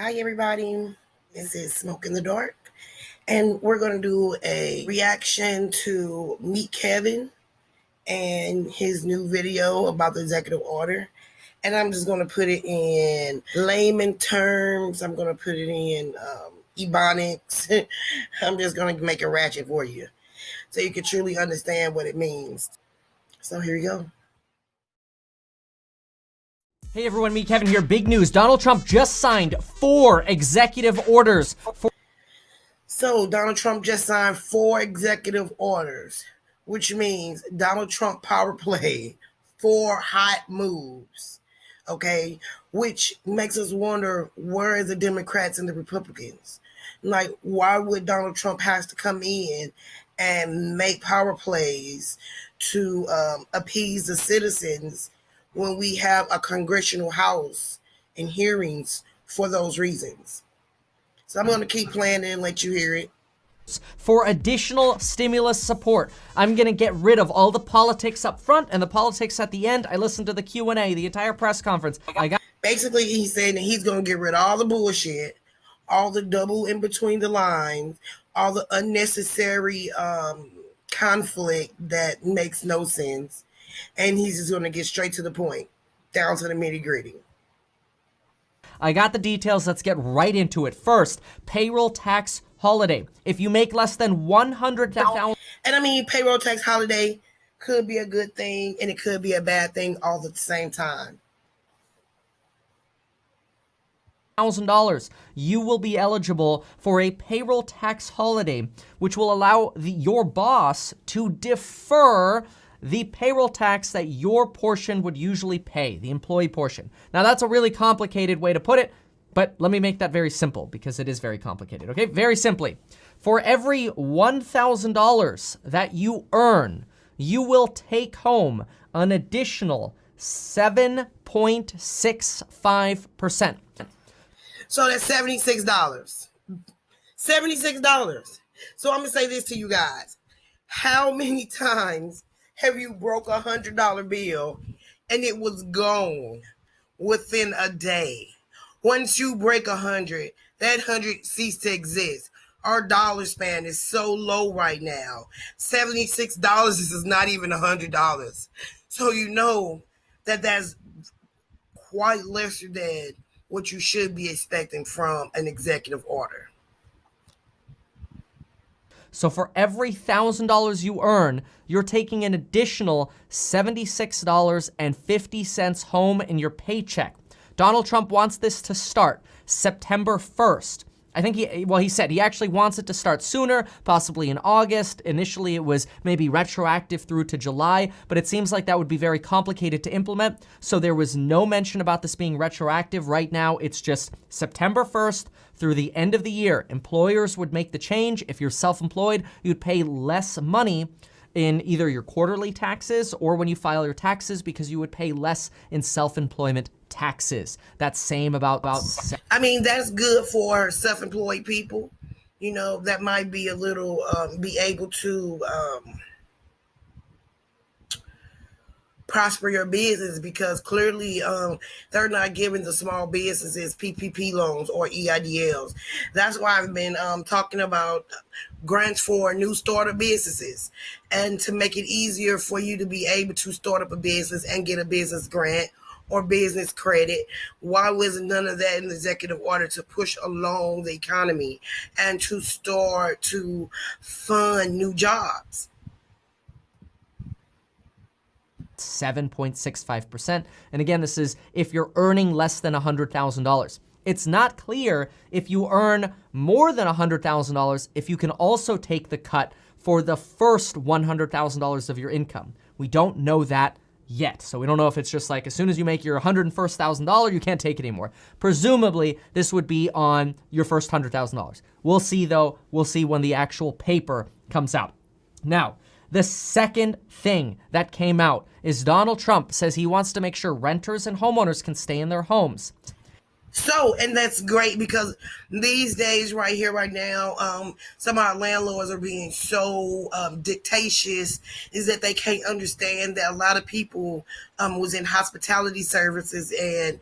Hi, everybody. This is Smoke in the Dark, and we're going to do a reaction to MeetKevin and his new video about the executive order. And I'm just going to put it in layman terms. I'm going to put it in ebonics. I'm just going to make it ratchet for you so you can truly understand what it means. So here we go. Hey everyone, MeetKevin here. Big news. Donald Trump just signed 4 executive orders. So Donald Trump just signed 4 executive orders, which means Donald Trump power play 4 hot moves, okay? Which makes us wonder, where are the Democrats and the Republicans? Like, why would Donald Trump has to come in and make power plays to appease the citizens when we have a congressional house and hearings for those reasons? So I'm going to keep playing it and let you hear it. For additional stimulus support. I'm going to get rid of all the politics up front and the politics at the end. I listened to the Q&A, the entire press conference. Basically, he's saying that he's going to get rid of all the bullshit, all the double in between the lines, all the unnecessary conflict that makes no sense. And he's just going to get straight to the point, down to the nitty gritty. I got the details. Let's get right into it. First, payroll tax holiday. If you make less than $100,000. And I mean, payroll tax holiday could be a good thing and it could be a bad thing all at the same time. $1,000, you will be eligible for a payroll tax holiday, which will allow your boss to defer the payroll tax that your portion would usually pay, the employee portion. Now, that's a really complicated way to put it, but let me make that very simple because it is very complicated, okay? Very simply, for every $1,000 that you earn, you will take home an additional 7.65%. So that's $76. $76. So I'm going to say this to you guys. How many times have you broke $100 bill and it was gone within a day? Once you break 100, that 100 ceased to exist. Our dollar span is so low right now. $76 is not even $100. So you know that that's quite lesser than what you should be expecting from an executive order. So for every $1,000 you earn, you're taking an additional $76.50 home in your paycheck. Donald Trump wants this to start September 1st. I think he said he actually wants it to start sooner, possibly in August. Initially, it was maybe retroactive through to July, but it seems like that would be very complicated to implement. So there was no mention about this being retroactive. Right now, it's just September 1st through the end of the year. Employers would make the change. If you're self-employed, you'd pay less money in either your quarterly taxes or when you file your taxes because you would pay less in self-employment taxes. That's same about I mean, that's good for self-employed people. You know, that might be a little, be able to prosper your business because clearly they're not giving the small businesses PPP loans or EIDLs. That's why I've been talking about grants for new startup businesses and to make it easier for you to be able to start up a business and get a business grant or business credit. Why wasn't none of that in the executive order to push along the economy and to start to fund new jobs? 7.65%. And again, this is if you're earning less than $100,000. It's not clear if you earn more than $100,000 if you can also take the cut for the first $100,000 of your income. We don't know that yet. So we don't know if it's just like as soon as you make your $101,000, you can't take it anymore. Presumably, this would be on your first $100,000. We'll see though. We'll see when the actual paper comes out. Now, the second thing that came out is Donald Trump says he wants to make sure renters and homeowners can stay in their homes. So, and that's great because these days right here, right now, some of our landlords are being so dictatorial is that they can't understand that a lot of people was in hospitality services and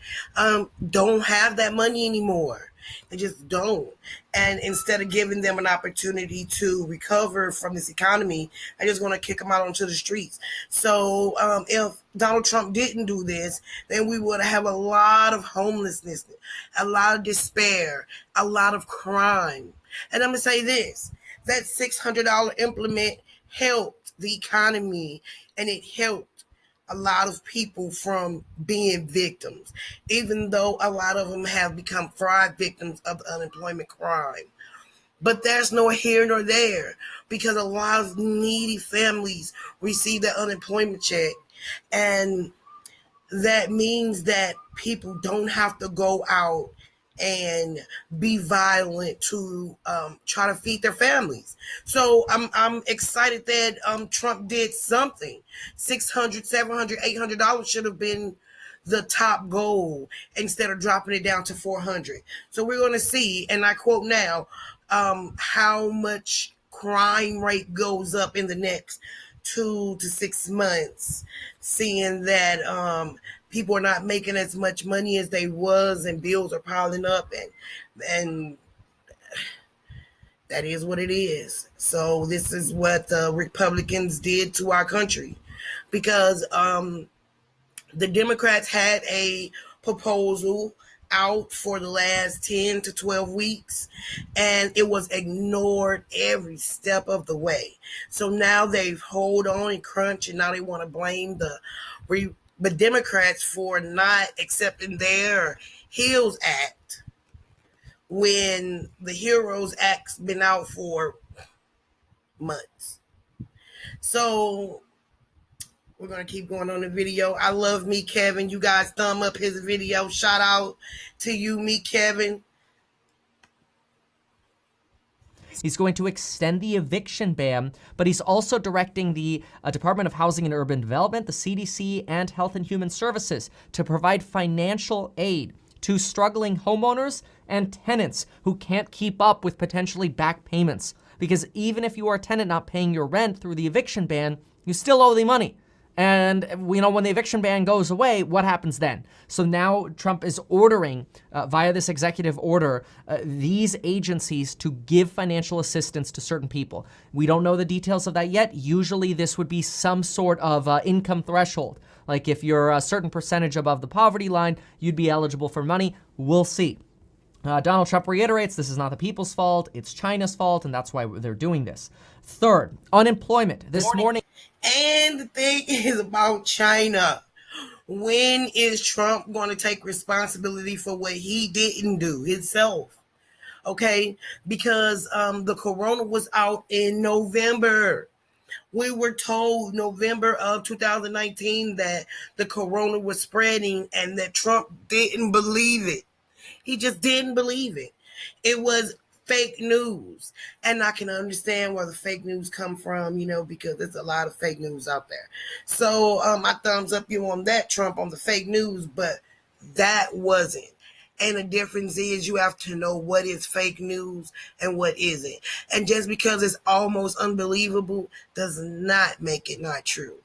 don't have that money anymore. They just don't. And instead of giving them an opportunity to recover from this economy, they're just going to kick them out onto the streets. So if Donald Trump didn't do this, then we would have a lot of homelessness, a lot of despair, a lot of crime. And I'm going to say this, that $600 implement helped the economy, and it helped a lot of people from being victims, even though a lot of them have become fraud victims of unemployment crime. But there's no here nor there, because a lot of needy families receive that unemployment check. And that means that people don't have to go out and be violent to try to feed their families. So I'm excited that Trump did something. $600, $700, $800 should have been the top goal instead of dropping it down to 400. So we're going to see, and I quote now, how much crime rate goes up in the next 2 to 6 months, seeing that people are not making as much money as they was, and bills are piling up, and that is what it is. So this is what the Republicans did to our country, because the Democrats had a proposal out for the last 10 to 12 weeks, and it was ignored every step of the way. So now they've hold on and crunch, and now they want to blame the Democrats for not accepting their HEALS Act, when the HEROES Act's been out for months. So we're going to keep going on the video. I love MeetKevin. You guys thumb up his video. Shout out to you, MeetKevin. He's going to extend the eviction ban, but he's also directing the Department of Housing and Urban Development, the CDC, and Health and Human Services to provide financial aid to struggling homeowners and tenants who can't keep up with potentially back payments. Because even if you are a tenant not paying your rent through the eviction ban, you still owe the money. And, when the eviction ban goes away, what happens then? So now Trump is ordering, via this executive order, these agencies to give financial assistance to certain people. We don't know the details of that yet. Usually this would be some sort of income threshold. Like if you're a certain percentage above the poverty line, you'd be eligible for money. We'll see. Donald Trump reiterates this is not the people's fault, it's China's fault, and that's why they're doing this. Third, unemployment. This morning. And the thing is about China. When is Trump going to take responsibility for what he didn't do himself? Okay, because the corona was out in November. We were told November of 2019 that the corona was spreading, and that Trump didn't believe it. He just didn't believe it. It was fake news. And I can understand where the fake news come from, because there's a lot of fake news out there. So I thumbs up you on that, Trump, on the fake news, but that wasn't. And the difference is you have to know what is fake news and what isn't. And just because it's almost unbelievable does not make it not true.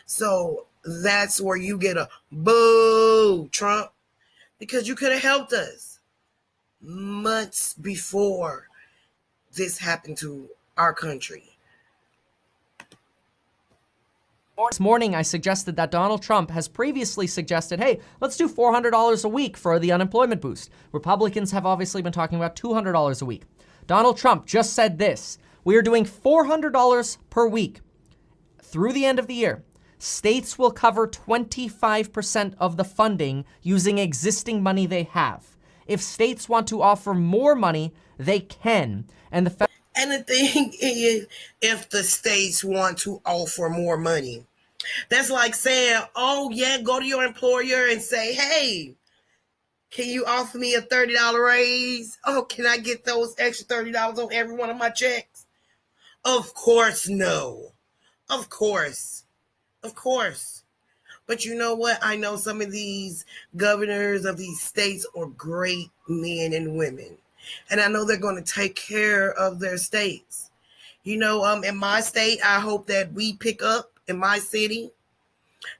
So that's where you get a boo, Trump, because you could have helped us months before this happened to our country. This morning, I suggested that Donald Trump has previously suggested, hey, let's do $400 a week for the unemployment boost. Republicans have obviously been talking about $200 a week. Donald Trump just said this: we are doing $400 per week through the end of the year. States will cover 25% of the funding using existing money they have. If states want to offer more money, they can. And the thing is, if the states want to offer more money, that's like saying, oh yeah, go to your employer and say, hey, can you offer me a $30 raise? Oh, can I get those extra $30 on every one of my checks? Of course, no. Of course. But you know what? I know some of these governors of these states are great men and women. And I know they're going to take care of their states. In my state, I hope that we pick up in my city,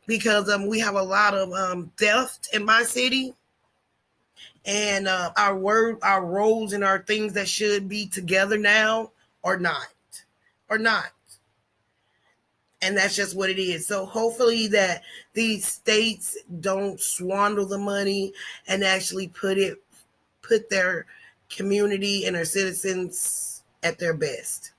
because we have a lot of theft in my city. And our roles and our things that should be together now are not, are not. And that's just what it is. So hopefully that these states don't swindle the money and actually put their community and their citizens at their best.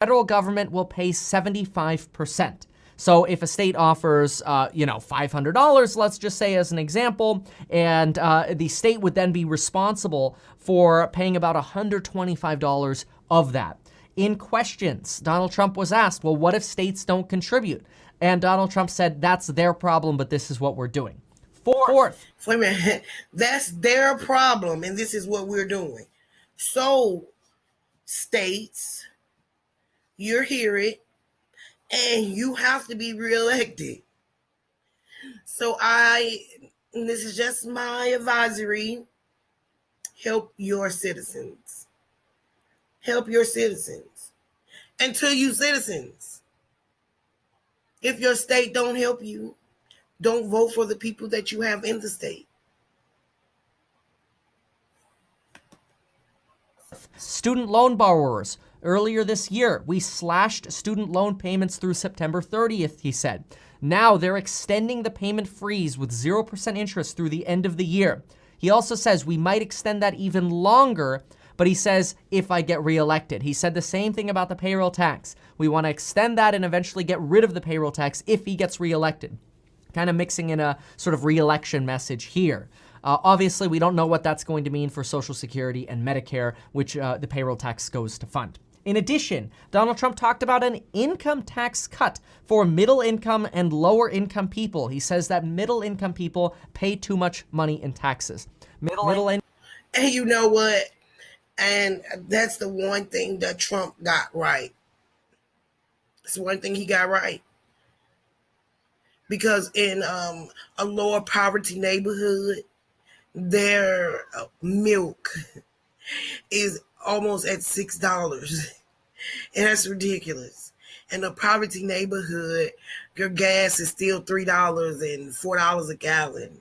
Federal government will pay 75%. So if a state offers, $500, let's just say as an example, and the state would then be responsible for paying about $125 of that. In questions, Donald Trump was asked, well, what if states don't contribute? And Donald Trump said, that's their problem, but this is what we're doing. Fourth. Wait a minute. That's their problem, and this is what we're doing. So, states, you hear it, and you have to be reelected. So this is just my advisory, help your citizens. Help your citizens. And to you citizens, if your state don't help you, don't vote for the people that you have in the state. Student loan borrowers. Earlier this year, we slashed student loan payments through September 30th, he said. Now they're extending the payment freeze with 0% interest through the end of the year. He also says we might extend that even longer, but he says, if I get reelected. He said the same thing about the payroll tax. We want to extend that and eventually get rid of the payroll tax if he gets reelected. Kind of mixing in a sort of reelection message here. Obviously, we don't know what that's going to mean for Social Security and Medicare, which the payroll tax goes to fund. In addition, Donald Trump talked about an income tax cut for middle income and lower income people. He says that middle income people pay too much money in taxes. And you know what? And that's the one thing that Trump got right. It's one thing he got right. Because in a lower poverty neighborhood, their milk is almost at $6. And that's ridiculous. In a poverty neighborhood, your gas is still $3 and $4 a gallon.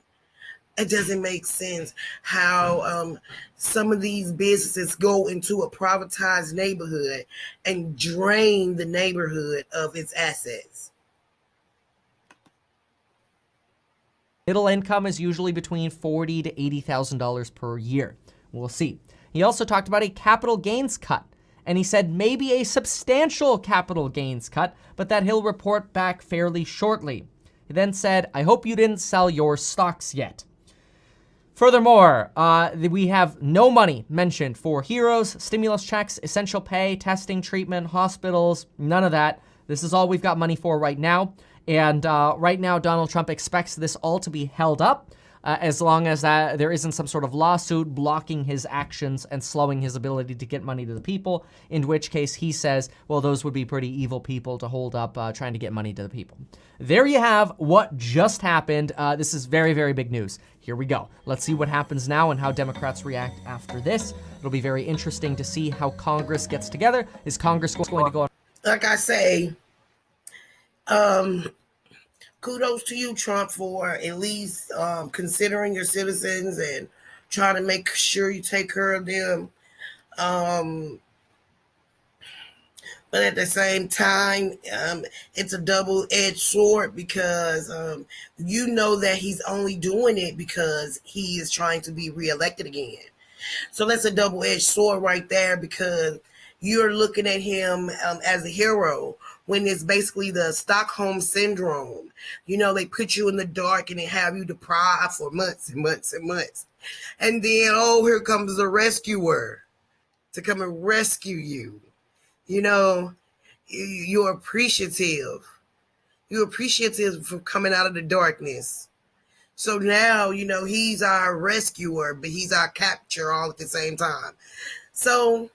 It doesn't make sense how some of these businesses go into a privatized neighborhood and drain the neighborhood of its assets. Middle income is usually between $40,000 to $80,000 per year. We'll see. He also talked about a capital gains cut, and he said maybe a substantial capital gains cut, but that he'll report back fairly shortly. He then said, I hope you didn't sell your stocks yet. Furthermore, we have no money mentioned for heroes, stimulus checks, essential pay, testing, treatment, hospitals, none of that. This is all we've got money for right now. And right now, Donald Trump expects this all to be held up as long as there isn't some sort of lawsuit blocking his actions and slowing his ability to get money to the people, in which case he says, well, those would be pretty evil people to hold up trying to get money to the people. There you have what just happened. This is very, very big news. Here we go. Let's see what happens now and how Democrats react after this. It'll be very interesting to see how Congress gets together. Is Congress going to go on? Like I say, kudos to you, Trump, for at least considering your citizens and trying to make sure you take care of them. But at the same time, it's a double-edged sword because you know that he's only doing it because he is trying to be reelected again. So that's a double-edged sword right there because you're looking at him as a hero when it's basically the Stockholm syndrome. You know, they put you in the dark and they have you deprived for months and months and months. And then, oh, here comes the rescuer to come and rescue you. You know, you're appreciative. You're appreciative for coming out of the darkness. So now, you know, he's our rescuer, but he's our capture all at the same time. So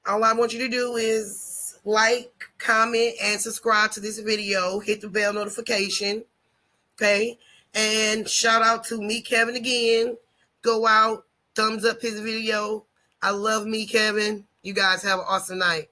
all I want you to do is like, comment, and subscribe to this video. Hit the bell notification. Okay? And shout out to MeetKevin again. Go out, thumbs up his video. I love MeetKevin. You guys have an awesome night.